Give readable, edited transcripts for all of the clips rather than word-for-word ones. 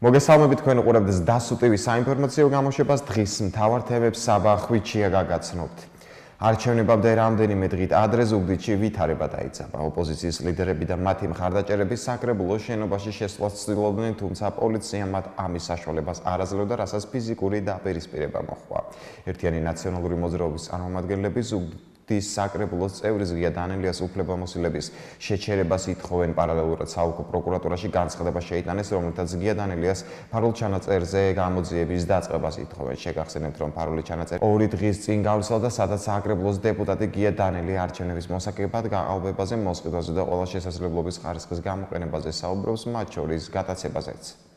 მოგესალმებით თქვენ უყურებთ სდასუ ტივის საინფორმაციო გამოშვებას დღის მთავარ თემებს საბა ხვიჩია გაგაცნობთ. არჩევნებამდე რამდენიმე დღით ადრე ზუგდიდში ვითარება დაიწყება. ოპოზიციის ლიდერები და მათი მხარდაჭერები საკრებულოს შენობაში შესვლას ცდილობდნენ, თუმცა პოლიციამ მათ ამის საშუალებას არ აძლევდა, რასაც ფიზიკური დაპირისპირება მოჰყვა. ერთიანი ნაციონალური მოძრაობის წარმომადგენლები ზუგდიდის საკრებულოს წევრის ღია დანელიას უფლებამოსილების შეჩერებას ითხოვენ. პარალელურად საოლქო პროკურატურაში განცხადება შეიტანეს, რომელთაც ღია დანელიას ფარულ ჩანაწერზე გამოძიების დაწყებას ითხოვენ. შეგახსენებთ, რომ ფარული ჩანაწერი 2 დღის წინ გავრცელდა, სადაც საკრებულოს დეპუტატი ღია დანელი არჩევნების მოსაკებად გაყალბებაზე, მოსყიდვაზე და ყველა შესაძლებლობის ხარისხის გამოყენებაზე საუბრობს, მათ შორის გატაცებაზეც.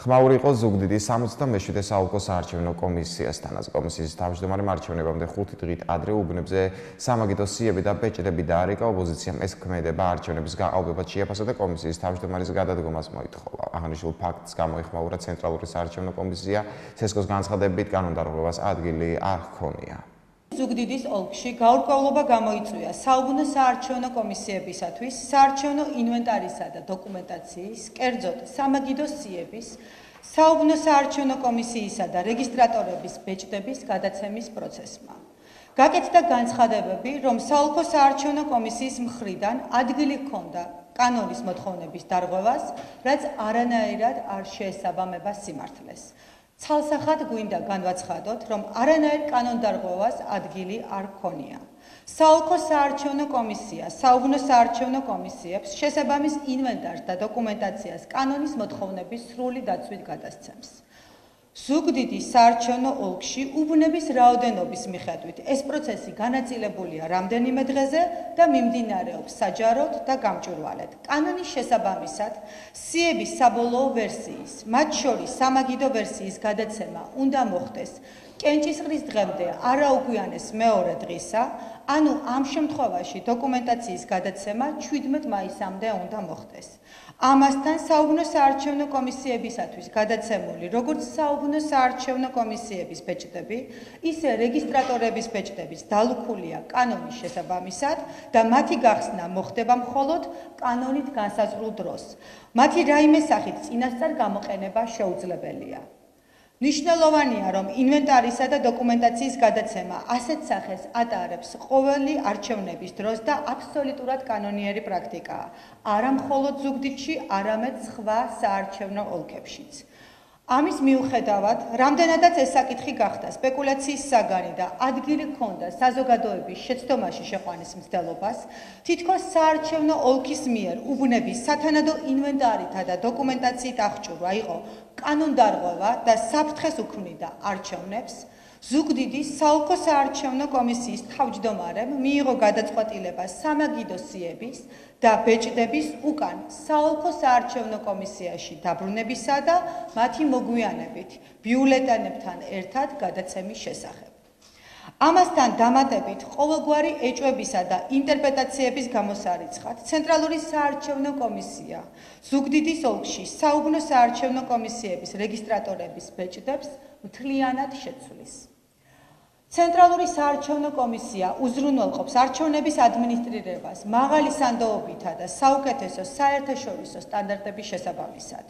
ხმაური იყო ზუგდიდის 67 საოლქო საარჩევნო კომისიასთანაც. კომისიის თავმჯდომარემ არჩევნებამდე 5 დღით ადრე უბნებზე სამაგიდო სიები და ბეჭდები დაარეკა. ოპოზიციამ ეს ქმედება არჩევნების გაყალბებად შეაფასა და კომისიის თავმჯდომარის გადადგომას მოითხოვა. აღნიშნულ ფაქტს გამოეხმაურა ცენტრალური საარჩევნო კომისია. სესკოს განცხადებით, კანონდარღვევას ადგილი არ ჰქონია. ზუგდიდის ოლქში გაურკვევლობა გამოიწვია საუბნო საარჩევნო კომისიებისათვის საარჩევნო ინვენტარისა და დოკუმენტაციის, კერძოდ სამაგიდო სიების, საუბნო საარჩევნო კომისიისა და რეგისტრატორების ბეჭდების გადაცემის პროცესმა. გაკეთდა განცხადებები, რომ საოლქო საარჩევნო კომისიის მხრიდან ადგილი ჰქონდა კანონის მოთხოვნების დარღვევას, რაც არანაირად არ შეესაბამება სიმართლეს. ცალსახად გვინდა განვაცხადოთ, რომ არანაირ კანონდარღვევას ადგილი არ ჰქონია. საოლქო საარჩევნო კომისია საუბნო საარჩევნო კომისიებს შესაბამის ინვენტარს და დოკუმენტაციას კანონის მოთხოვნების სრული დაცვით გადასცემს. ზუგდიდის საარჩევნო ოლქში უბნების რაოდენობის მიხედვით ეს პროცესი განაწილებულია რამდენიმე დღეზე და მიმდინარეობს საჯაროდ და გამჭვირვალედ. კანონის შესაბამისად, სიების საბოლოო ვერსიის, მათ შორის სამაგიდო ვერსიის გადაცემა უნდა მოხდეს კენჭისყრის დღემდე არაუგვიანეს მეორე დღისა, ანუ ამ შემთხვევაში დოკუმენტაციის გადაცემა 17 მაისამდე უნდა მოხდეს. ამასთან საუბნო საარჩევნო კომისიებისათვის გადაცემული როგორც საუბნო საარჩევნო კომისიების ბეჭდები, ისე რეგისტრატორების ბეჭდების დალუქულია კანონის შესაბამისად და მათი გახსნა მოხდება მხოლოდ კანონით განსაზღვრულ დროს. მათი რაიმე სახით წინასწარ გამოყენება შეუძლებელია. ნიშნულოვანია, რომ ინვენტარისა და დოკუმენტაციის გადაცემა ასეთ სახეს ატარებს ყოველი არჩევნების დროს და აბსოლუტურად კანონიერი პრაქტიკაა, არა მხოლოდ ზუგდიდში, არამედ სხვა საარჩევნო ოლქებშიც. ამის მიუხედავად, რამდენადაც ეს საკითხი გახდა სპეკულაციის საგანი და ადგილი ჰქონდა საზოგადოების შეცდომაში შეყვანის მცდელობას, თითქოს საარჩევნო ოლქის მიერ უბნების სათანადო ინვენტარითა და დოკუმენტაციით აღჭურვა იყო კანონდარღვევა და საფრთხეს უქმნიდა არჩევნებს, ზუგდიდის საოლქო საარჩევნო კომისიის თავმჯდომარემ მიიღო გადაწყვეტილება სამაგიდო სიების და ბეჭდების უკან საოლქო საარჩევნო კომისიაში დაბრუნებისა და მათი მოგვიანებით ბიულეტენებთან ერთად გადაცემის შესახებ. ამასთან დამატებით ყოველგვარი ეჭვებისა და ინტერპრეტაციების გამოსარიცხად ცენტრალური საარჩევნო კომისია ზუგდიდის ოლქში საუბნო საარჩევნო კომისიების რეგისტრატორების ბეჭდებს მთლიანად შეცვლის. ცენტრალური საარჩევნო კომისია უზრუნველყოფს არჩევნების ადმინისტრირებას მაღალი სანდოობითა და საუკეთესო საერთაშორისო სტანდარტების შესაბამისად.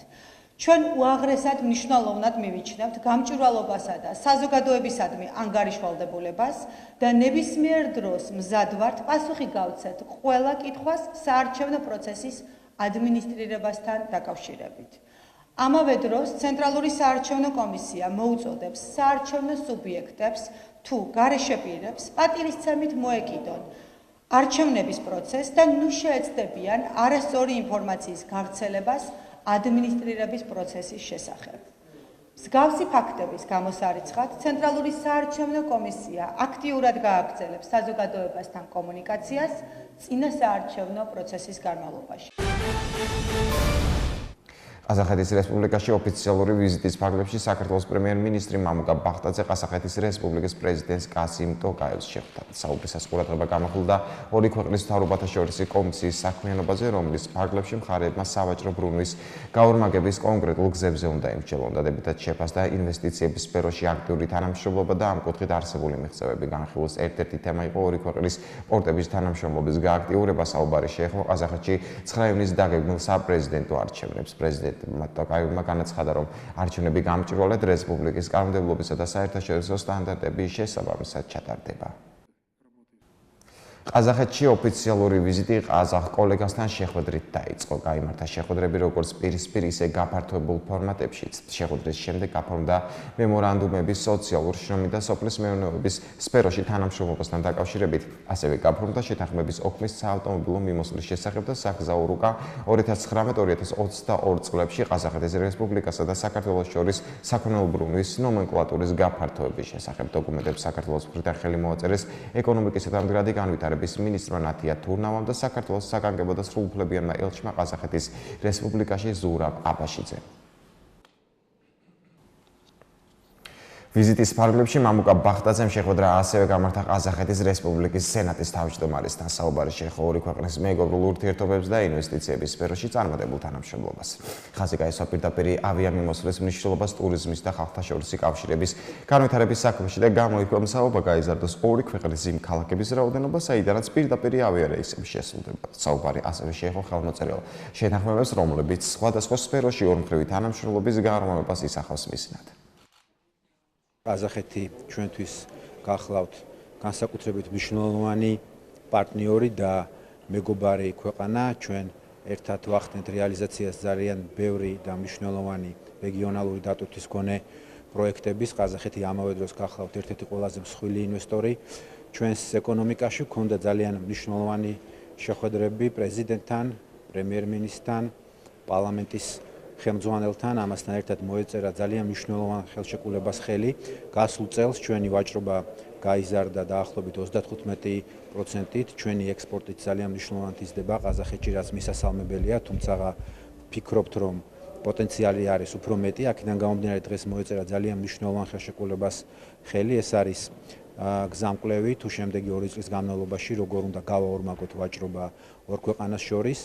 ჩვენ უაღრესად მნიშვნელოვნად მივიჩნევთ გამჭვირვალობასა და საზოგადოებისადმი ანგარიშვალდებულებას და ნებისმიერ დროს მზად ვართ პასუხი გავცეთ ყველა კითხვას საარჩევნო პროცესის ადმინისტრირებასთან დაკავშირებით. ამავე დროს ცენტრალური საარჩევნო კომისია მოუწოდებს საარჩევნო სუბიექტებს თუ გარეშე პირებს პატივისცემით მოეკიდონ არჩევნების პროცესს და ნუ შეეცდებიან არასწორი ინფორმაციის გავრცელებას ადმინისტრირების პროცესის შესახებ. მსგავსი ფაქტების გამოსარიცხად ცენტრალური საარჩევნო კომისია აქტიურად გააგრძელებს საზოგადოებასთან კომუნიკაციას წინა საარჩევნო პროცესის განმავლობაში. ყაზახეთის რესპუბლიკაში ოფიციალური ვიზიტის ფარგლებში საქართველოს პრემიერ-მინისტრი მამუკა ბახტაძე ყაზახეთის რესპუბლიკის პრეზიდენტს კასიმ ტოკაევს შეხვდა. საუბრისას ყურადღება გამახვილდა ორი ქვეყნის მთავრობათა შორისი კომისიის საქმიანობაზე, რომლის ფარგლებში მხარეებმა სავაჭრო ბრუნვის გაორმაგების კონკრეტულ გზებზე უნდა ემსჯელონ. დადებითად შეფასდა ინვესტიციების სფეროში აქტიური თანამშრომლობა და ამ კუთხით არსებული მიღწევები. განხილვის ერთ-ერთი თემა იყო ორი ქვეყნის პორტების თანამშრომლობის გააქტიურება. საუბარი შეეხო ყაზახეთში 9 ივნისს დაგეგმილ საპრეზიდენტო არჩევნებს. პრეზიდენტმა ტოკაევმა განაცხადა, რომ არჩევნები გამჭვირვალედ რესპუბლიკის კანონმდებლობისა და საერთაშორისო სტანდარტების შესაბამისად ჩატარდება. ყაზახეთში ოფიციალური ვიზიტი ყაზახ კოლეგასთან შეხვედრით დაიწყო. გაიმართა შეხვედრები როგორც პირისპირ, ისე გაფართოებულ ფორმატებშიც. შეხვედრის შემდეგ გაფორმდა მემორანდუმები სოციალურ, შრომით და სოფლის მეურნეობის სფეროში თანამშრომლობასთან დაკავშირებით. ასევე გაფორმდა შეთანხმების ოქმის საავტომობილო მიმოსვლის შესახებ და საგზაო რუკა 2019-2022 წლებში ყაზახეთის რესპუბლიკასა და საქართველოს შორის საქონელბრუნვის ნომენკლატურის გაფართოების შესახებ. დოკუმენტებს საქართველოს მხრიდან ხელი მოაწერეს ეკონომიკისა და მდგრადი განვითარების მინისტრმა ნათია თურნავამ და საქართველოს საგანგებო და სრულუფლებიანმა ელჩმა ყაზახეთის რესპუბლიკაში ზურაბ აბაშიძემ. ვიზიტის ფარგლებში მამუკა ბახტაძემ შეხვედრა ასევე გამართა ყაზახეთის რესპუბლიკის სენატის თავმჯდომარესთან. საუბარი შეეხო ორი ქვეყნის მეგობრულ ურთიერთობებს და ინვესტიციების სფეროში წარმატებულ თანამშრომლობას. ხაზი გაისვა პირდაპირი ავიამიმოსვლის მნიშვნელობას ტურიზმის და ხალხთა შორისი კავშირების განვითარების საქმეში და გამოიქვეყნა მსაუბრობა გაიზარდოს ორი ქვეყნის იმ ქალაქების რაოდენობა, საიდანაც პირდაპირი ავიარეისები შესრულდება. საუბარი ასევე შეეხო ხელმოწერილ შეთანხმებებს, რომლებიც სხვადასხვა სფეროში ორმხრივი თანამშრომლობის გარღვევას ისახავს მიზნად. ყაზახეთი ჩვენთვის გახლავთ განსაკუთრებით მნიშვნელოვანი პარტნიორი და მეგობარი ქვეყანა. ჩვენ ერთად ვახდენთ რეალიზაციას ძალიან ბევრი და მნიშვნელოვანი რეგიონალური დატვირთვის მქონე პროექტების. ყაზახეთი ამავე დროს გახლავთ ერთ-ერთი ყველაზე მსხვილი ინვესტორი ჩვენს ეკონომიკაში. გქონდა ძალიან მნიშვნელოვანი შეხვედრები პრეზიდენტთან, პრემიერ-მინისტრთან, პარლამენტის ხელმძღვანელთან. ამასთან ერთად მოეწერა ძალიან მნიშვნელოვანი ხელშეკრულებას ხელი. გასულ წელს ჩვენი ვაჭრობა გაიზარდა დაახლოებით 35%-ით. ჩვენი ექსპორტით ძალიან მნიშვნელოვნად იზრდება ყაზახეთში, რაც მისასალმებელია, თუმცა ფიქრობთ, რომ პოტენციალი არის უფრო მეტი. აქედან გამომდინარე დღეს მოეწერა ძალიან მნიშვნელოვანი ხელშეკრულებას ხელი. ეს არის გზამკვლევი თუ შემდეგი 2 წლის განმავლობაში როგორ უნდა გავაორმაგოთ ვაჭრობა ორ ქვეყანას შორის.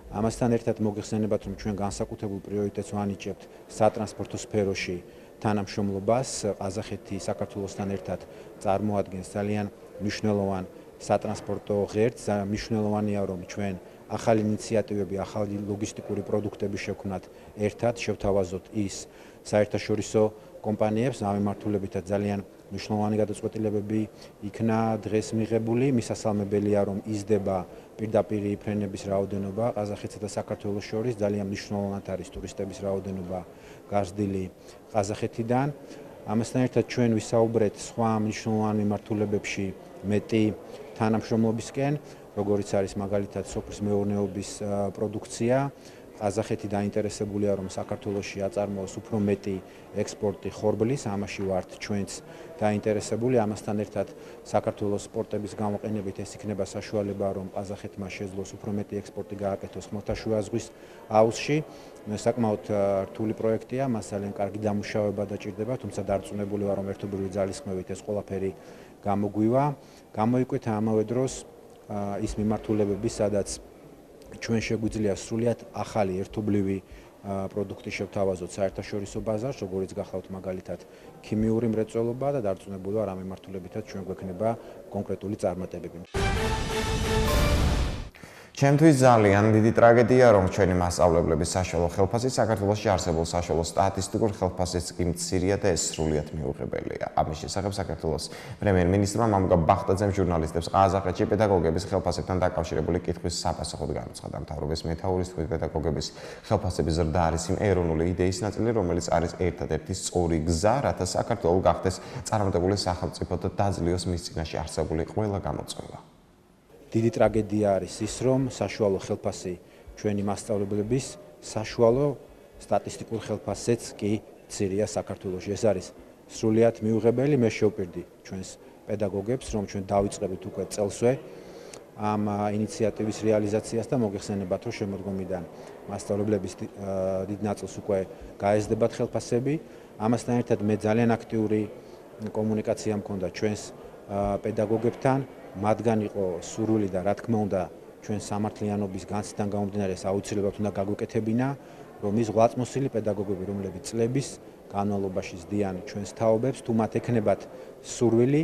ამასთან ერთად მოგეხსენებათ, რომ ჩვენ განსაკუთრებულ პრიორიტეტს ვანიჭებთ სატრანსპორტო სფეროში თანამშრომლობას. ყაზახეთი საქართველოსთან ერთად წარმოადგენს ძალიან მნიშვნელოვან სატრანსპორტო ღერძს. მნიშვნელოვანია, რომ ჩვენ ახალი ინიციატივები, ახალი ლოგისტიკური პროდუქტები შევქმნათ ერთად, შევთავაზოთ ის საერთაშორისო კომპანიებს. ამ მიმართულებითაც ძალიან მნიშვნელოვანი გადაწყვეტილებები იქნა დღეს მიღებული. მისასალმებელია, რომ იზრდება პირდაპირი ფრენების რაოდენობა ყაზახეთსა და საქართველოს შორის. ძალიან მნიშვნელოვნად არის ტურისტების რაოდენობა გაზრდილი ყაზახეთიდან. ამასთან ერთად ჩვენ ვისაუბრეთ სხვა მნიშვნელოვან მიმართულებებში მეტი თანამშრომლობისკენ, როგორიც არის მაგალითად სოფლის მეურნეობის პროდუქცია. ყაზახეთი დაინტერესებულია, რომ საქართველოში აწარმოოს უფრო მეტი ექსპორტი ხორბლის, ამაში ვართ ჩვენც დაინტერესებული. ამასთან ერთად საქართველოს პორტების გამოყენებით ეს იქნება საშუალება, რომ ყაზახეთმა შეძლოს უფრო მეტი ექსპორტი გააკეთოს ხმელთაშუა ზღვის აუზში. საკმაოდ რთული პროექტია, მას ძალიან კარგი დამუშავება დაჭირდება, თუმცა დარწმუნებული ვარ, რომ ერთობლივი ძალისხმევით ეს ყველაფერი გამოგვივა. გამოიკვეთა ამავე დროს ის მიმართულებები, სადაც ჩვენ შეგვიძლია სრულიად ახალი ერთობლივი პროდუქტი შევთავაზოთ საერთაშორისო ბაზარს, როგორიც გახლავთ მაგალითად ქიმიური მრეწველობა და დარწმუნებული ვარ, ამ მიმართულებითაც ჩვენ გვექნება კონკრეტული წარმატებები. ჩემთვის ძალიან დიდი ტრაგედია, რომ ჩვენი მასწავლებლების საშუალო ხელფასი საქართველოში არსებულ საშუალო სტატისტიკურ ხელფასից კი მცირეა და ეს სრულიად მიუღებელია. ამის შესახებ საქართველოს პრემიერ-მინისტრმა მამუკა ბახტაძემ ჟურნალისტებს ყაზახეთში პედაგოგების ხელფასებთან დაკავშირებული კითხვის საპასუხოდ განაცხადა. მთავრობის მეთაურის თქმით, პედაგოგების ხელფასების ზრდა არის იმ ეროვნული იდეის ნაწილი, რომელიც არის ერთადერთი სწორი გზა, რათა საქართველო გახდეს წარმატებული სახელმწიფო და დაძლიოს მის წინაშე არსებული ყველა გამოწვევა. დიდი ტრაგედია არის ის, რომ საშუალო ხელფასი ჩვენი მასწავლებლების საშუალო სტატისტიკურ ხელფასზეც კი მცირეა საქართველოში. ეს არის სრულიად მიუღებელი. მე შევპირდი ჩვენს პედაგოგებს, რომ ჩვენ დავიწყებით უკვე წელსვე ამ ინიციატივის რეალიზაციას და მოგეხსენებათ, რომ შემოდგომიდან მასწავლებლების დიდ ნაწილს უკვე გაეზდებათ ხელფასები. ამასთან ერთად მე ძალიან აქტიური კომუნიკაცია მქონდა ჩვენს პედაგოგებთან, მათგან იყო სურვილი და რა თქმა უნდა ჩვენ სამართლიანობის განცდიდან გამომდინარე აუცილებლად უნდა გაგვეკეთებინა, რომ ის ღვაწლმოსილი პედაგოგები, რომლებიც წლების განმავლობაში ზდიან ჩვენს თაობებს, თუ მათ ექნებათ სურვილი,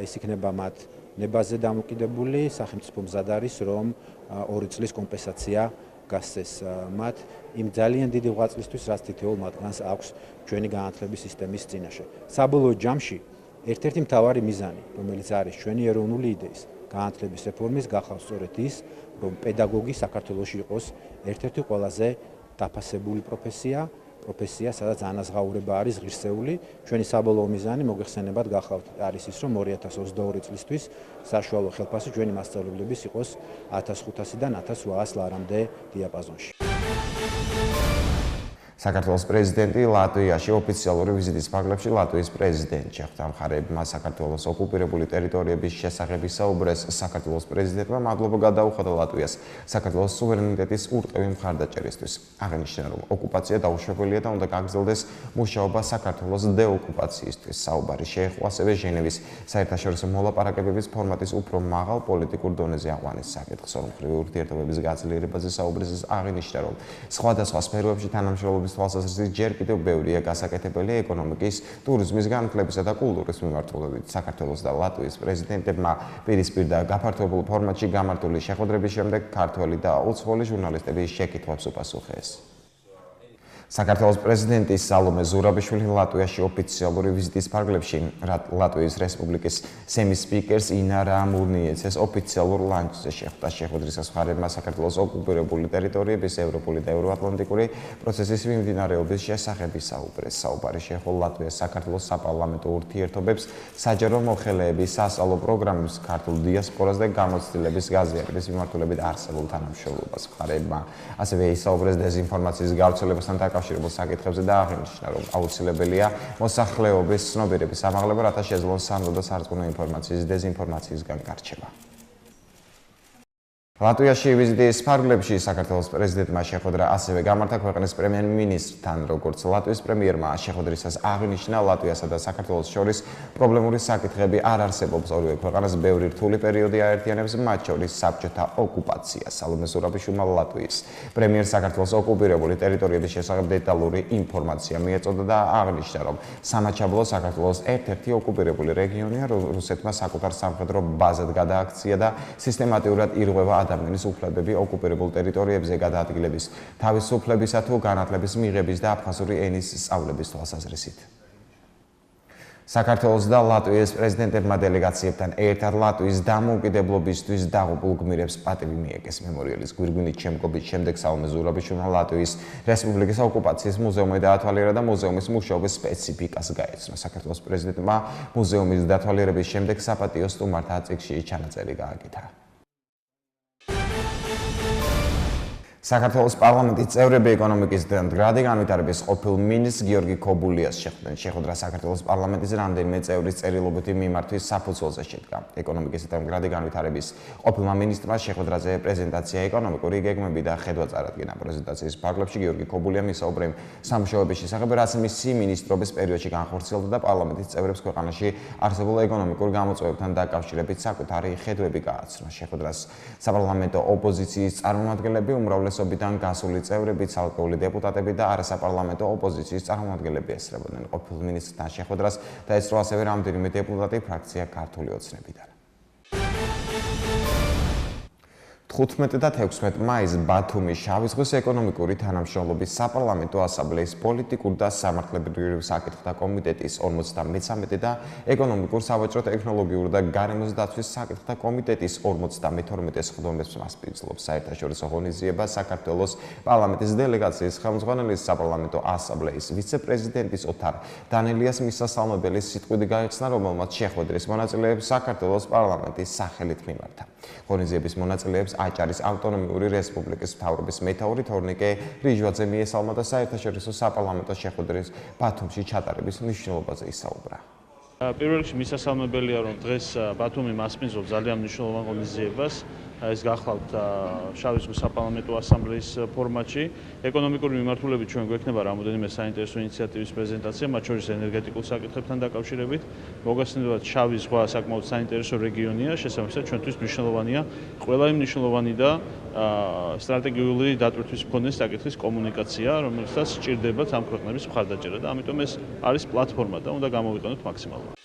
ეს იქნება მათ ნებაზე დამოკიდებული, სახელმწიფო მზად არის, რომ 2 წლის კომპენსაცია გასცეს მათ იმ ძალიან დიდი ღვაწლისთვის, რაც თითოეულ მათგანს აქვს ჩვენი განათლების სისტემის წინაშე. საბოლოო ჯამში ერთ-ერთი მთავარი მიზანი, რომელიც არის ჩვენი ეროვნული იდეის განათლების რეფორმის, გახავს სწორედ ის, რომ პედაგოგი საქართველოში იყოს ერთ-ერთი ყველაზე დაფასებული პროფესია, სადაც ანაზღაურება არის ღირსეული. ჩვენი საბოლოო მიზანი მოგეხსენებათ გახლავთ არის ის, რომ 2022 წლისთვის საშუალო ხელფასი ჩვენი მასწავლებლების იყოს 1500-დან 1800 ლარამდე დიაპაზონში. საქართველოს პრეზიდენტი ლატვიაში ოფიციალური ვიზიტის ფარგლებში ლატვიის პრეზიდენტ შეხვდა მხარეებმა საქართველოს ოკუპირებული ტერიტორიების შესახებ ისაუბრეს. საქართველოს პრეზიდენტმა მადლობა გადაუხადა ლატვიას საქართველოს სუვერენიტეტის ურყევი მხარდაჭერისთვის. აღნიშნა, რომ ოკუპაცია დაუშვებელია და უნდა გაგრძელდეს მუშაობა საქართველოს დეოკუპაციისთვის. საუბარი შეეხო ასევე ჟენევის საერთაშორისო მოლაპარაკებების ფორმატის უფრო მაღალ პოლიტიკურ დონეზე აყვანის საკითხს. ორმხრივი ურთიერთობების გაძლიერებაზე საუბრის აღნიშნა, რომ სხვადასხვა სფეროებში თანამშრომლობის თვალსაზრისით ჯერ კიდევ ბევრია გასაკეთებელი ეკონომიკის, ტურიზმის, განათლებისა და კულტურის მიმართულებით. საქართველოს და ლატვიის პრეზიდენტებმა პირისპირ და გაფართოებულ ფორმატში გამართული შეხვედრების შემდეგ ქართველი და უცხოელი ჟურნალისტების შეკითხვებს უპასუხეს. საქართველოს პრეზიდენტი სალომე ზურაბიშვილი ლატვიაში ოფიციალური ვიზიტის ფარგლებში ლატვიის რესპუბლიკის სემის სპიკერს ინარა მურნიეცეს ოფიციალურ ლანჩზე შეხვდა. შეხვედრისას მხარეებმა საქართველოს ოკუპირებული ტერიტორიების ევროპული და ევროატლანტიკური პროცესის მიმდინარეობის შესახებ ისაუბრეს. საუბარი შეეხო ლატვიას საქართველოს საპარლამენტო ურთიერთობებს, საჯარო მოხელეების, სასწავლო პროგრამებს, ქართულ დიასპორას და გამოცდილების გაზიარების მიმართულებით არსებულ თანამშრომლობას. მხარეებმა ასევე ისაუბრეს დეზინფორმაციის გავრცელებასთან დაკავშირებულ საკითხებზე და აღნიშნა, რომ აუცილებელია მოსახლეობის ცნობიერების ამაღლება, რათა შეძლონ სანდო და სარწმუნო ინფორმაციის დეზინფორმაციისგან გარჩევა. ლატვიაში ვიზიტის ფარგლებში საქართველოს პრეზიდენტმა შეხვედრა ასევე გამართა ქვეყნის პრემიერ-მინისტრთან, როგორც ლატვიის პრემიერმა შეხვედრისას აღნიშნა, ლატვიასა და საქართველოს შორის პრობლემური საკითხები არ არსებობს. ორივე ქვეყანას ბევრი რთული პერიოდი აერთიანებს, მათ შორის საბჭოთა ოკუპაცია. სალომე ზურაბიშვილმა ლატვიის პრემიერს საქართველოს ოკუპირებული ტერიტორიების შესახებ დეტალური ინფორმაცია მიეწოდა და აღნიშნა, რომ სამაჩაბლო საქართველოს ერთ-ერთი ოკუპირებული რეგიონია, რუსეთმა საკუთარ სამხედრო ბაზად გადააქცია და სისტემატურად ირღვევა ადამიანის უფლებები ოკუპირებულ ტერიტორიებზე გადაადგილების, თავისუფლებისა თუ განათლების მიღების და აფხაზური ენის სწავლების თვალსაზრისით. საქართველოს და ლატვიის პრეზიდენტებმა დელეგაციებთან ერთად ლატვიის დამოუკიდებლობისთვის დაღუპულ გმირებს პატივი მიეკეს. მემორიალის გვირგვინით შემკობის შემდეგ სალომე ზურაბიშვილმა ლატვიის რესპუბლიკის ოკუპაციის მუზეუმი დაათვალიერა და მუზეუმის მუშაობის სპეციფიკას გაეცნო. საქართველოს პრეზიდენტმა მუზეუმის დათვალიერების შემდეგ საპატიო სტუმართა წიგნში ჩანაწერი გააკეთა. საქართველოს პარლამენტის წევრები ეკონომიკის და მდგრადი განვითარების ყოფილ მინისტრს გიორგი ქობულიას შეხვდნენ. შეხვედრა საქართველოს პარლამენტის რამდენიმე წევრის წერილობითი მიმართვის საფუძველზე შედგა. ეკონომიკის და მდგრადი განვითარების ყოფილმა მინისტრმა შეხვედრაზე პრეზენტაცია, ეკონომიკური გეგმები და ხედვა წარადგინა. პრეზენტაციის ფარგლებში გიორგი ქობულიამ ისაუბრა სამუშაოების შესახებ, რაც მისი მინისტრობის პერიოდში განხორციელდა და პარლამენტის წევრებს ქვეყანაში არსებულ ეკონომიკურ გამოწვევებთან დაკავშირებით საკუთარი ხედვები გააცნო. შეხვედრას საპარლამენტო ოპოზიციის წარმომადგენლები, უმრავლესობიდან გასული წევრები, ცალკეული დეპუტატები და არასაპარლამენტო ოპოზიციის წარმომადგენლები ესწრებოდნენ ყოფილ მინისტრთან შეხვედრას და ესწრო ასევე რამდენიმე დეპუტატი ფრაქცია ქართული ოცნებიდან. 15 და 16 მაისს ბათუმის შავი ზღვის ეკონომიკური თანამშრომლობის საპარლამენტო ასამბლეის პოლიტიკურ და სამართლებრივ საკითხთა კომიტეტის 53 და ეკონომიკურ, სავაჭრო, ტექნოლოგიურ და გარემოს დაცვის საკითხთა კომიტეტის 52 სხდომებს მასპინძლობს საერთაშორისო ღონისძიება საქართველოს პარლამენტის დელეგაციის ხელმძღვანელის საპარლამენტო ასამბლეის ვიცე-პრეზიდენტის ოთარ დანელიას მისასალმებელი სიტყვით გაიხსნა, რომელმაც შეხვედრის მონაწილეებს საქართველოს პარლამენტის სახელით მიმართა. ღონისძიების მონაწილეებს აჭარის ავტონომიური რესპუბლიკის მთავრობის მეთაური თორნიკე რიჟვაძე მიესალმა და საერთაშორისო საპარლამენტო შეხვედრის ბათუმში ჩატარების მნიშვნელობაზე ისაუბრა. პირველ რიგში მისასალმებელია, რომ დღეს ბათუმი მასპინძლობს ძალიან მნიშვნელოვან ღონისძიებას. ეს გახლავთ შავი ზღვის საპარლამენტო ასამბლეის ფორმატში. ეკონომიკური მიმართულებით ჩვენ გვექნება რამოდენიმე საინტერესო ინიციატივის პრეზენტაცია, მათ შორის ენერგეტიკულ საკითხებთან დაკავშირებით. მოგახსენებათ, შავი ზღვა საკმაოდ საინტერესო რეგიონია, შესაბამისად ჩვენთვის მნიშვნელოვანია ყველა იმ მნიშვნელოვანი და სტრატეგიული დატვირთვის მქონე საკითხის კომუნიკაცია, რომელსაც სჭირდებათ ამ ქვეყნების მხარდაჭერა და ამიტომ ეს არის პლატფორმა და უნდა გამოვიყენოთ მაქსიმალურად.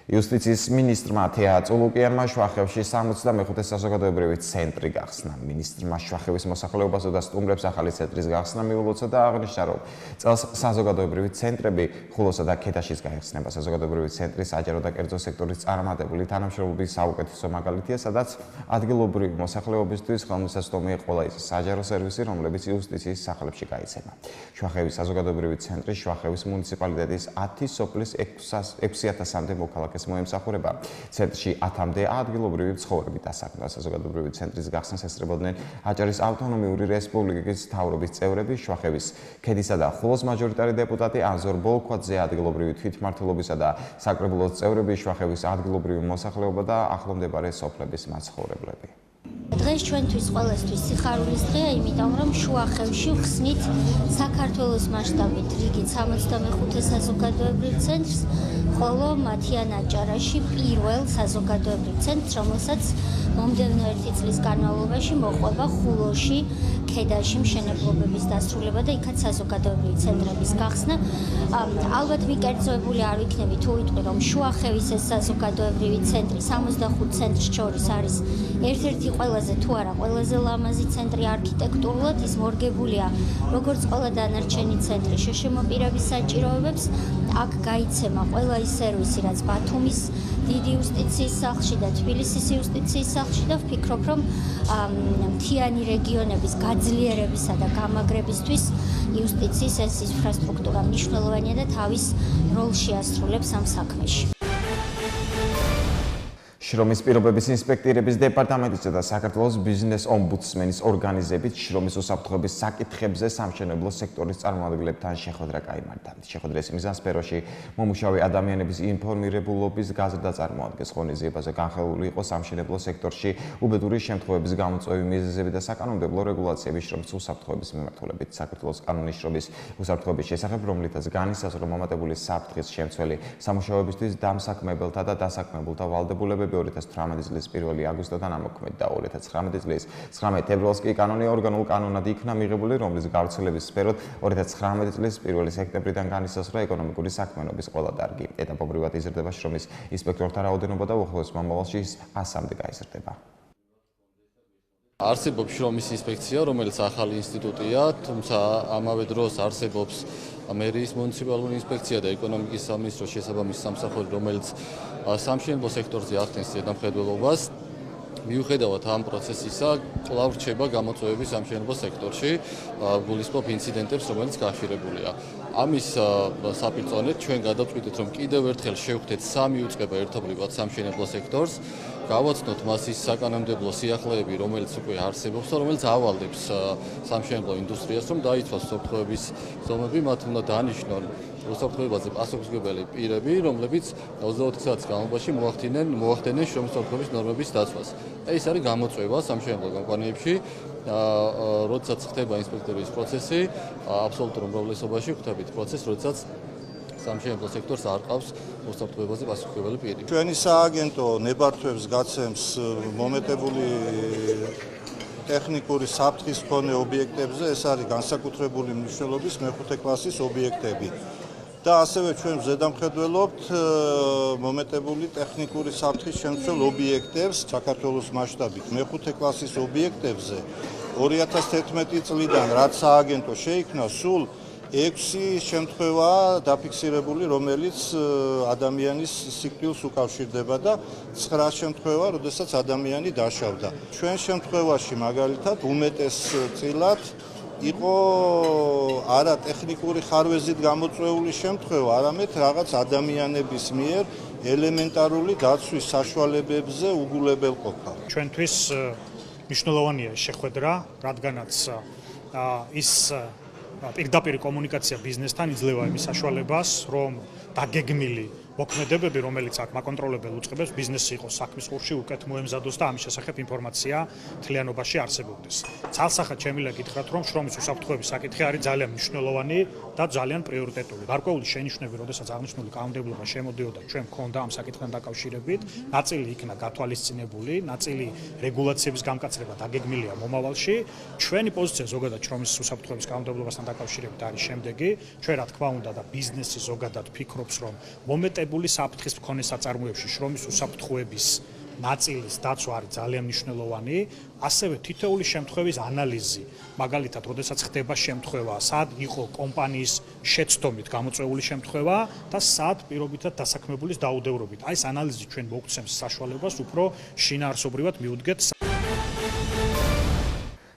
იუსტიციის მინისტრმა თეა წულუკიანმა შვახევში 65 საზოგადოებრივი ცენტრი გახსნა. მინისტრმა შვახევის მოსახლეობასა და სტუმრებს ახალი ცენტრის გახსნა მიულოცა და აღნიშნა, რომ წელს საზოგადოებრივი ცენტრები ხულოსა და ქედაშიც გაიხსნება. საზოგადოებრივი ცენტრი საჯარო და კერძო სექტორის წარმატებული თანამშრომლობის საუკეთესო მაგალითია, სადაც ადგილობრივი მოსახლეობისთვის ხელმისაწვდომია ყველა ის საჯარო სერვისი, რომლებიც იუსტიციის სახლებში გაიცემა. შვახევის საზოგადოებრივი ცენტრი შვახევის მუნიციპალიტეტის 10 სოფლის 6000-მდე მოქალაქეს მოემსახურება. ცენტრში 10-მდე ადგილობრივი ცხოვრები დასაქმდა. საზოგადოებრივი ცენტრის გახსნას ესწრებოდნენ აჭარის ავტონომიური რესპუბლიკის მთავრობის წევრები, შვახევის ქედისა და ხულოს მაჟორიტარი დეპუტატი ანზორ ბოლქვაძე, ადგილობრივი თვითმმართველობისა და საკრებულოს წევრები, შვახევის ადგილობრივი მოსახლეობა და ახლომდებარე სოფლების მაცხოვრებლები. დღეს ჩვენთვის ყველასთვის სიხარულის დღეა, იმიტომ რომ შვახევში ხსნით საქართველოს მასშტაბით რიგით 65 საზოგადოებრივ ცენტრს, ხოლო მათიან აჭარაში პირველ საზოგადოებრივ ცენტრს, რომელსაც მომდევნო 1 წლის განმავლობაში მოყვება ხულოში, ქედაში მშენებლობების დასრულება და იქაც საზოგადოებრივი ცენტრების გახსნა. ალბათ მიკერძოებული არ ვიქნები თუ ვიტყვი, რომ შვახევის ეს საზოგადოებრივი ცენტრი 65 ცენტრს შორის არის ერთ-ერთი ყველაზე თუ არა ყველაზე ლამაზი ცენტრი არქიტექტურულად. ის მორგებულია როგორც ყველა დანარჩენი ცენტრი შეშემოპირების საჭიროებებს. აქ გაიცემა ყველა ის სერვისი, რაც ბათუმის დიდი იუსტიციის სახლში და თბილისის იუსტიციის სახლში და ვფიქრობ, რომ მთიანი რეგიონების გაძლიერებისა და გამაგრებისთვის იუსტიციის ეს ინფრასტრუქტურა მნიშვნელოვანია და თავის როლს შეასრულებს ამ საქმეში. შრომის პირობების ინსპექტირების დეპარტამენტისა და საქართველოს ბიზნეს ომბუდსმენის ორგანიზებით შრომის უსაფრთხოების საკითხებზე სამშენებლო სექტორის წარმომადგენლებთან შეხვედრა გაიმართა. შეხვედრის მიზანსფეროში მომუშავე ადამიანების ინფორმირებულობის გაზრდა წარმოადგენს. ღონისძიებაზე განხილული იყო სამშენებლო სექტორში უბედური შემთხვევების გამოწვევი მიზეზები და საკანონმდებლო რეგულაციები შრომის უსაფრთხოების მიმართულებით. საქართველოს კანონის შრომის უსაფრთხოების შესახებ, რომლითაც განისაზღვრა მომატებული საფრთხის შემცველი სამუშაოებისთვის დამსაქმებელთა და დასაქმებულთა ვალდებულებები 2018 წლის 1 აგვისტოდან ამოქმედდა და 2019 წლის 19 თებერვალს კი კანონი ორგანულ კანონად იქნა მიღებული, რომლის გავრცელების სფეროდ 2019 წლის 1 სექტემბრიდან განისაზღვრა ეკონომიკური საქმიანობის ყველა დარგი. ეტაპობრივად იზრდება შრომის ინსპექტორთა რაოდენობა და უახლოეს მომავალში 100-მდე გაიზრდება. არსებობს შრომის ინსპექცია, რომელიც ახალი ინსტიტუტია, თუმცა ამავე დროს არსებობს მერიის მუნიციპალური ინსპექცია და ეკონომიკის სამინისტროს შესაბამისი სამსახური, რომელიც სამშენებლო სექტორზე ახდენს ზედამხედველობას. მიუხედავად ამ პროცესისა, კვლავ რჩება გამოწვევები სამშენებლო სექტორში, გულისხმობ ინციდენტებს, რომელიც გახშირებულია. ამის საპირწონედ ჩვენ გადავწყვიტეთ, რომ კიდევ ერთხელ შევხვდეთ 3 უწყება ერთობლივად სამშენებლო სექტორს, გავაცნოთ მას ის საკანონმდებლო სიახლეები, რომელიც უკვე არსებობს და რომელიც ავალდებს სამშენებლო ინდუსტრიას, რომ დაიცვას უსაფრთხოების ზომები, მათ უნდა დანიშნონ უსაფრთხოებაზე პასუხისმგებელი პირები, რომლებიც 24 საათის განმავლობაში მოახდენენ შრომის უსაფრთხოების ნორმების დაცვას. ეს არის გამოწვევა სამშენებლო კომპანიებში, როდესაც ხდება ინსპექტორების პროცესი, აბსოლუტურ უმრავლესობაში ხვდებით პროცესს, როდესაც სამშენებლო სექტორს არ ყავს უსაფრთხოებაზე პასუხისმგებელი პირი. ჩვენი სააგენტო ნებართვებს გაცემს მომეტებული ტექნიკური საფრთხის მქონე ობიექტებზე, ეს არის განსაკუთრებული მნიშვნელობის მეხუთე კლასის ობიექტები. და ასევე ჩვენ ზედამხედველობთ მომეტებული ტექნიკური საფრთხის შემცველ ობიექტებს საქართველოს მასშტაბით. მეხუთე კლასის ობიექტებზე 2011 წლიდან რაც სააგენტო შეიქმნა, სულ 6 შემთხვევაა დაფიქსირებული, რომელიც ადამიანის სიკვდილს უკავშირდება და 9 შემთხვევა, როდესაც ადამიანი დაშავდა. ჩვენ შემთხვევაში მაგალითად უმეტესწილად იყო არა ტექნიკური ხარვეზით გამოწვეული შემთხვევა, არამედ რაღაც ადამიანების მიერ ელემენტარული დაცვის საშუალებებზე უგულებელყოფა. ჩვენთვის მნიშვნელოვანია შეხვედრა, რადგანაც ის პირდაპირ კომუნიკაცია ბიზნესთან იძლევა იმის საშუალებას, რომ დაგეგმილი მოქმედებები, რომელიც აქ მაკონტროლებელ უწყებებს ბიზნესი იყოს საქმის ყურში უკეთ მოემზადოს და ამის შესახებ ინფორმაცია მთლიანობაში არსებობდეს. Ცალსახად შემიძლია გითხრათ, რომ შრომის უსაფრთხოების საკითხი არის ძალიან მნიშვნელოვანი და ძალიან პრიორიტეტული. გარკვეული შენიშვნები, როდესაც აღნიშნული კანონმდებლობა შემოდიოდა, ჩვენ მქონდა ამ საკითხთან დაკავშირებით, ნაწილი იქნა გათვალისწინებული, ნაწილი რეგულაციების გამკაცრება დაგეგმილია მომავალში. ჩვენი პოზიცია ზოგადად შრომის უსაფრთხოების კანონმდებლობასთან დაკავშირებით არის შემდეგი. ჩვენ რა თქმა უნდა და ბიზნესი ზოგადად ფიქრობს, რომ მომეტებული საფრთხის მქონე საწარმოებში შრომის უსაფრთხოების ნაწილის დაცვა არის ძალიან მნიშვნელოვანი, ასევე თითოეული შემთხვევის ანალიზი, მაგალითად, როდესაც ხდება შემთხვევა, სად იყო კომპანიის შეცდომით გამოწვეული შემთხვევა და სად პირობითად დასაქმებულის დაუდევრობით. Այս ანალიზი ჩვენ მოგცემს საშუალებას უფრო შინაარსობრივად მიუდგეთ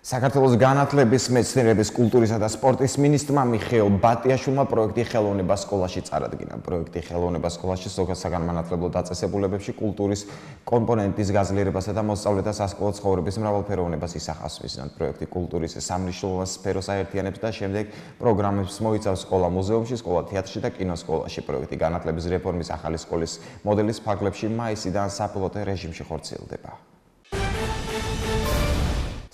საქართველოს განათლების, მეცნიერების, კულტურისა და სპორტის მინისტრმა მიხეილ ბატიაშვილმა პროექტი ხელოვნება სკოლაში წარადგინა. პროექტი ხელოვნება სკოლაში საგანმანათლებლო დაწესებულებებში კულტურის კომპონენტის გაზიარებასა და მოსწავლეთა სასკოლო ცხოვრების მრავალფეროვნებას ისახავს. მისგან პროექტი კულტურის სამნიშნულოვან სფეროს აერთიანებს და შემდეგ პროგრამებს მოიცავს სკოლა მუზეუმში, სკოლა თეატრში და კინოსკოლაში. პროექტი განათლების რეფორმის ახალი სკოლის მოდელის ფარგლებში მაისიდან საპილოტო რეჟიმში ხორციელდება.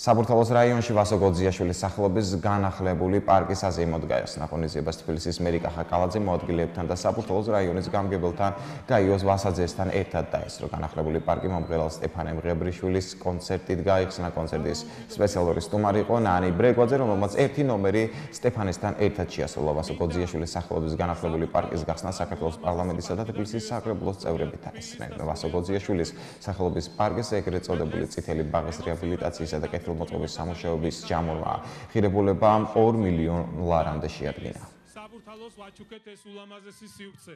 საბურთალოს რაიონში ვასოგოძიაშვილის სახელობის განახლებული პარკის აზეიმოდ გაიხსნა. ღონისძიებას თბილისის მერი კახა კალაძე მოადგილეებთან და საბურთალოს რაიონის გამგებელთან გაიოს ვასაძესთან ერთად დაესწრო. განახლებული პარკი მომღერალ სტეფანე მღებრიშვილის კონცერტით გაიხსნა. კონცერტის სპეციალური სტუმარი იყო ნანი ბრეგვაძე, რომელმაც ერთი ნომერი სტეფანესთან ერთად შეასრულა. ვასოგოძიაშვილის სახელობის განახლებული პარკის გახსნა საქართველოს პარლამენტისა და თბილისის საკრებულოს წევრები დაესწრნენ. ვასოგოძიაშვილის სახელობის პარკის ეგრეთ წოდებული წითელი ბაღის რეაბილიტაციისა და მოწყობის სამუშაოების ჯამოვა ღირებულება 2 მილიონ ლარამდე შეადგინა. საბურთალოს ვაჩუქეთ ეს ულამაზესი სივრცე.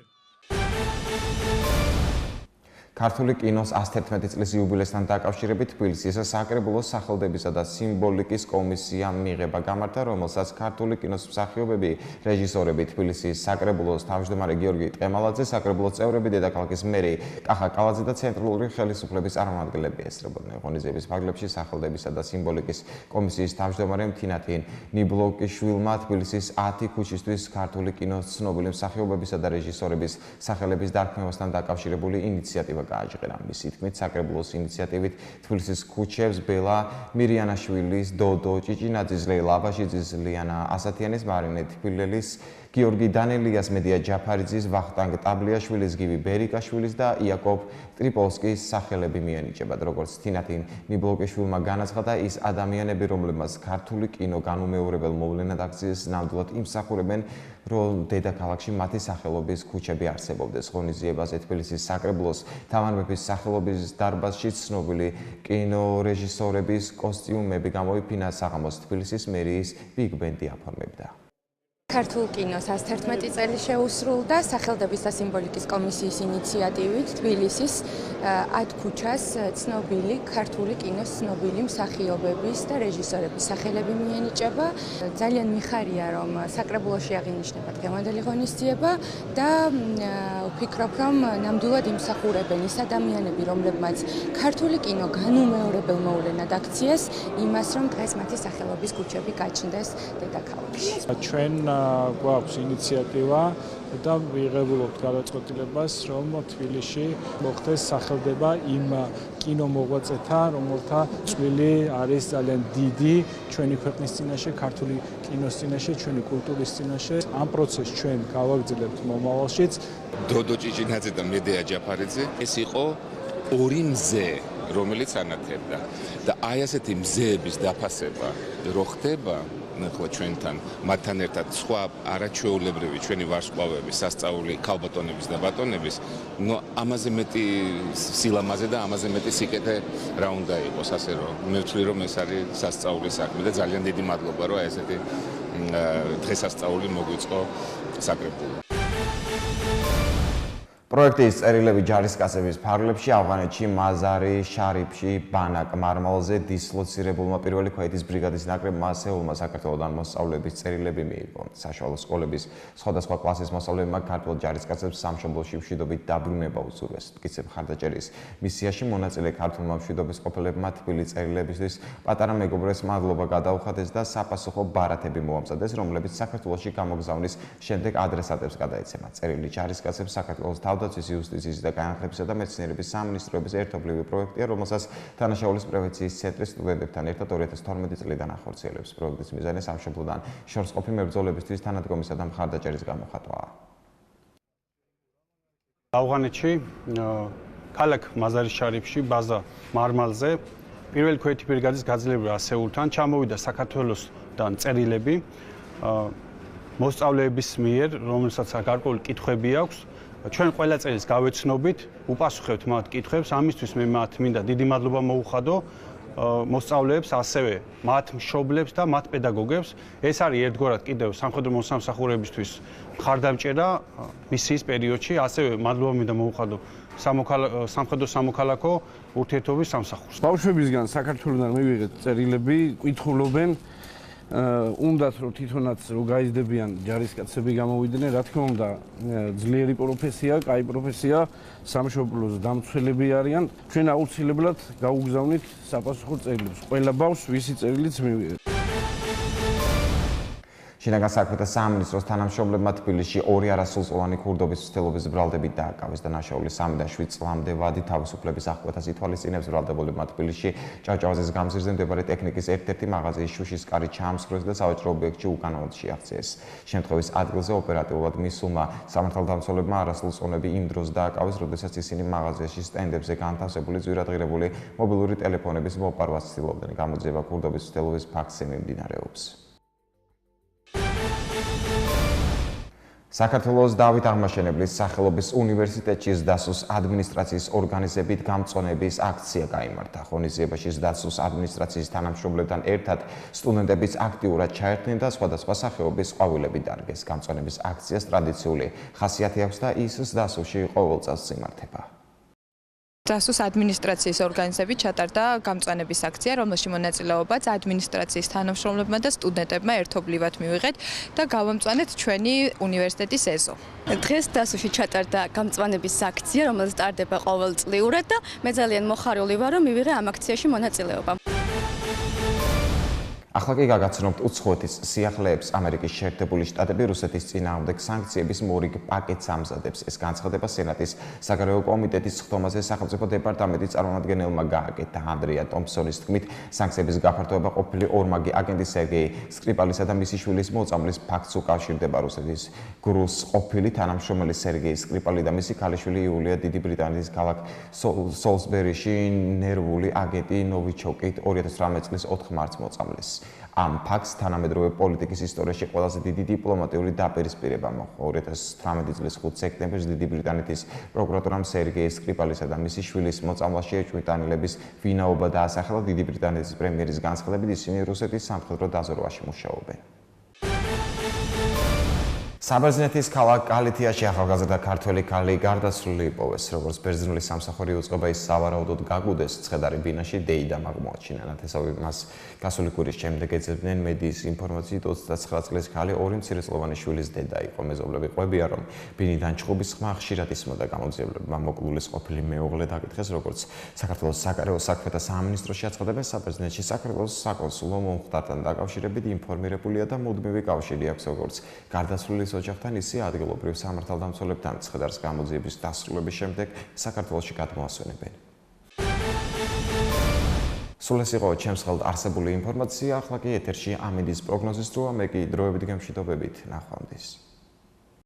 ქართული კინოს 111 წლის იუბილესთან დაკავშირებით თბილისის საკრებულოს სახელდებისა და სიმბოლიკის კომისიამ მიღება გამართა, რომელსაც ქართული კინოს მსახიობები, რეჟისორები, თბილისის საკრებულოს თავმჯდომარე გიორგი ტყემალაძე, საკრებულოს წევრები, დედაქალაქის მერი კახა კალაძე და ცენტრალური ხელისუფლების წარმომადგენლები ესწრებოდნენ. ღონისძიების ფარგლებში სახელდებისა და სიმბოლიკის კომისიის თავმჯდომარემ თინათინ ნიბლოკიშვილმა თბილისის 10 ქუჩისთვის ქართული კინოს ცნობილი მსახიობებისა და რეჟისორების სახელების დარქმევასთან დაკავშირებული ინიციატივა გააჩაღა. მისი თქმით, საკრებულოს ინიციატივით თბილისის ქუჩებს ბელა მირიანაშვილის, დოდო ჭიჭინაძის, ლეილა აბაშიძის, ლიანა ასათიანის, მარინე თბილელის, გიორგი დანელიას, მედია ჯაფარიძის, ვახტანგ ტაბლიაშვილის, გივი ბერიკაშვილის და იაკობ ტრიპოლსკის სახელები მიენიჭებათ. როგორც თინათინ ნიბლოკიშვილმა განაცხადა, ის ადამიანები, რომლებმაც ქართული კინო განუმეორებელ მოვლენად აქციის ნამდვილად იმსახურებენ, რომ დედაქალაქში მათი სახელობის ქუჩები არსებობდეს. ღონისძიებაზე თბილისის საკრებულოს თამარმეფის სახელობის დარბაზში ცნობილი კინორეჟისორების კოსტიუმები გამოიფინა. საღამოს თბილისის მერიის ბიგ ბენდი აფორმებდა. ქართულ კინოს 111 წელი შეუსრულდა სახელდების და სიმბოლიკის კომისიის ინიციატივით თბილისის 10 ქუჩას ცნობილი ქართული კინოს ცნობილი მსახიობების და რეჟისორების სახელები მიენიჭება. ძალიან მიხარია, რომ საკრებულოში აღინიშნება დღევანდელი ღონისძიება და ვფიქრობ, რომ ნამდვილად იმსახურებენ ის ადამიანები, რომლებმაც ქართული კინო განუმეორებელ მოვლენად აქციეს იმას, რომ დღეს მათი სახელობის ქუჩები გაჩნდეს დედაქალაქში. ჩვენ გვაქვს ინიციატივა და ვიღებულობთ გადაწყვეტილებას, რომ თბილისში მოხდეს სახელდება იმ კინომოღვაწეთა, რომელთა წვლილი არის ძალიან დიდი ჩვენი ქვეყნის წინაშე, ქართული კინოს წინაშე, ჩვენი კულტურის წინაშე. ამ პროცესს ჩვენ გავაგრძელებთ მომავალშიც. დოდო ჭიჭინაძე და მედია ჯაფარიძე ეს იყო ორი მზე, რომელიც ანათებდა და აი ასეთი მზეების დაფასება რო ხდება ახლა ჩვენთან მათთან ერთად სხვა არაჩვეულებრივი ჩვენი ვარსკვლავების სასწაული ქალბატონების და ბატონების, ნუ ამაზე მეტი სილამაზე და ამაზე მეტი სიკეთე რა უნდა იყოს, ასე რომ მე ვთვლი, რომ ეს არის სასწაული საქმე და ძალიან დიდი მადლობა, რომ ესეთი დღესასწაული მოგვიწყო საკრებულოს. პროექტის წერილები ჯარისკაცების ფარგლებში ავღანეთში მაზარი შარიფში ბანაკ მარმალზე დისლოცირებულმა პირველი ქვეითის ბრიგადის ნაკრებმა ასეულმა საქართველოსთან მოსწავლეების წერილები მიიღო. საშუალო სკოლების სხვადასხვა კლასის მოსწავლეებმა ქართულ ჯარისკაცებს სამშობლოში მშვიდობით დაბრუნება უზურვეს. მტკიცე მხარდაჭერის მისიაში მონაწილე ქართულმა მშვიდობის ყოფილებმა თბილი წერილებისთვის პატარა მეგობრებს მადლობა გადაუხადეს და საპასუხო ბარათები მოამზადეს, რომლებიც საქართველოში გამოგზავნის შემდეგ ადრესატებს გადაეცემა. წერილი ჯარისკაცებს საქართველოს თავდაცვის იუსტიციის და განათლებისა და მეცნიერების სამინისტროების ერთობლივი პროექტია, რომელსაც თანაშაულის პრევენციის ცენტრი სტუდენტებთან ერთად 2012 წლიდან ახორციელებს. პროექტის მიზანი სამშობლოდან შორსყოფი მებრძოლებისთვის თანადგომისა და მხარდაჭერის გამოხატვაა. ავღანეთში ქალაქ მაზარი შარიფში ბაზა მარმალზე პირველი ქვეითი ბრიგადის გაძლიერებულ ასეულთან ჩამოვიდა საქართველოსთან წერილები მოსწავლეების მიერ, რომელსაც გარკვეული კითხვები აქვს. ჩვენ ყველა წელს გავეცნობით, უპასუხებთ მათ კითხვებს, ამისთვის მე მათ მინდა დიდი მადლობა მოუხადო მოსწავლეებს, ასევე მათ მშობლებს და მათ პედაგოგებს. ეს არის ერთგვარად კიდევ სამხედრო მოსამსახურეებისთვის მხარდამჭერა მისიის პერიოდში, ასევე მადლობა მინდა მოუხადო სამხედრო სამოქალაქო ურთიერთობის სამსახურს. ბავშვებისგან საქართველოსთან მივიღეთ წერილები, კითხულობენ უნდათ რომ თვითონაც რო გაიზრდებიან ჯარისკაცები გამოვიდნენ, რა თქმა უნდა, ძლიერი პროფესია, კაი პროფესია, სამშობლოს დამცველები არიან. ჩვენ აუცილებლად გაუგზავნით საპასუხო წერილებს. ყველა ბავშვს ვისი წერილიც მივიღეთ. შინაგან საქმეთა სამინისტროს თანამშრომლებმა თბილისში 2 არასრულწლოვანი ქურდობის მცდელობის ბრალდებით დააკავეს და ნაშაული 3-დან 7 წლამდე ვადი თავისუფლების აღკვეთას ითვალისწინებს. ბრალდებულებმა თბილისში ჭავჭავაძის გამზირზე მდებარე ტექნიკის ერთ-ერთი მაღაზიის შუშის კარი ჩაამსხვრეს და სავაჭრო ობიექტში უკანონოდ შეაღწიეს. შემთხვევის ადგილზე ოპერატიულად მისულმა სამართალდამცველებმა არასრულწლოვნები იმ დროს დააკავეს, როდესაც ისინი მაღაზიაში სტენდებზე განთავსებული ძვირადღირებული მობილური ტელეფონების მოპარვას ცდილობდნენ. გამოძიება ქურდობის მცდელობის ფაქტზე მიმდინარეობს. საქართველოს დავით აღმაშენებლის სახელობის უნივერსიტეტში სდასუს ადმინისტრაციის ორგანიზებით გამწონების აქცია გაიმართა. ღონისძიებაში სდასუს ადმინისტრაციის თანამშრომლებთან ერთად სტუდენტებიც აქტიურად ჩაერთნენ და სხვადასხვა სახეობის ყვავილები დარგეს. გამწონების აქციას ტრადიციული ხასიათი აქვს და ის სდასუში ყოველ წელს იმართება. სდასუს ადმინისტრაციის ორგანიზებით ჩატარდა გამწვანების აქცია, რომელში მონაწილეობაც ადმინისტრაციის თანამშრომლებმა და სტუდენტებმა ერთობლივად მივიღეთ და გავამწვანეთ ჩვენი უნივერსიტეტის ეზო. დღეს სდასუში ჩატარდა გამწვანების აქცია, რომელიც ტარდება ყოველწლიურად და მე ძალიან მოხარული ვარ, რომ მივიღე ამ აქციაში მონაწილეობა. ახლა კი გაგაცნობთ უცხოეთის სიახლეებს. ამერიკის შეერთებული შტატები რუსეთის წინააღმდეგ სანქციების მორიგ პაკეტს ამზადებს. ეს განცხადება სენატის საგარეო კომიტეტის ხდომაზე სახელმწიფო დეპარტამენტის წარმომადგენელმა გააკეთა. ანდრია ტომპსონის თქმით, სანქციების გაფართოება ყოფილი ორმაგი აგენტი სერგეი სკრიპალისა და მისი შვილის მოწამვლის ფაქტს უკავშირდება. რუსეთის გრუს ყოფილი თანამშრომელი სერგეი სკრიპალი და მისი ქალიშვილი იულია დიდი ბრიტანეთის ქალაქ სოლსბერიში ნერვული აგენტი ნოვიჩოკით 2018 წლის 4 მარტს მოწამლეს. ამ ფაქტს თანამედროვე პოლიტიკის ისტორიაში ყველაზე დიდი დიპლომატიური დაპირისპირება მოჰყვა. 2018 წლის 5 სექტემბერს დიდი ბრიტანეთის პროკურატურამ სერგეი სკრიპალისა და მისი შვილის მოწამვლაში ეჭვმიტანილების ვინაობა დაასახელა. დიდი ბრიტანეთის პრემიერის განცხადებით, ისინი რუსეთის სამხედრო დაზვერვაში მუშაობენ. საბერძნეთის ქალაქ კალითიაში ახალგაზრდა ქართველი ქალი გარდაცვლილი იპოვეს. როგორც ბერძნული სამსახური უწყება, ის სავარაუდოდ გაგუდეს ცხედარი ბინაში დეიდამ აღმოაჩინა. ნათესავები მას გასული კვირის შემდეგ ეძებდნენ მედიის ინფორმაციით 29 წლის ქალი 2 მცირეწლოვანი შვილის დედა იყო. მეზობლები ყვებიან, რომ ბინიდან ჩხუბის ხმა ხშირად ისმოდა. გამოძიებლებმა მოკლულის ყოფილი მეუღლე დაკითხეს, როგორც საქართველოს საგარეო საქმეთა სამინისტროში აცხადებენ, საბერძნეთში საქართველოს საკონსულო მომხდართან დაკავშირებით ინფორმირებულია და მუდმივი კავშირი აქვს როგორც გარდაცვლილის ოჯახთან, ისე ადგილობრივ სამართალდამცველებთან. ცხედარს გამოძიების დასრულების შემდეგ საქართველოში გადმოასვენებენ. სულ ეს იყო ჩემს ხელთ არსებული ინფორმაცია. ახლა კი ეთერში ამინდის პროგნოზის დროა. მე კი დროებით გემშვიდობებით. ნახვამდის.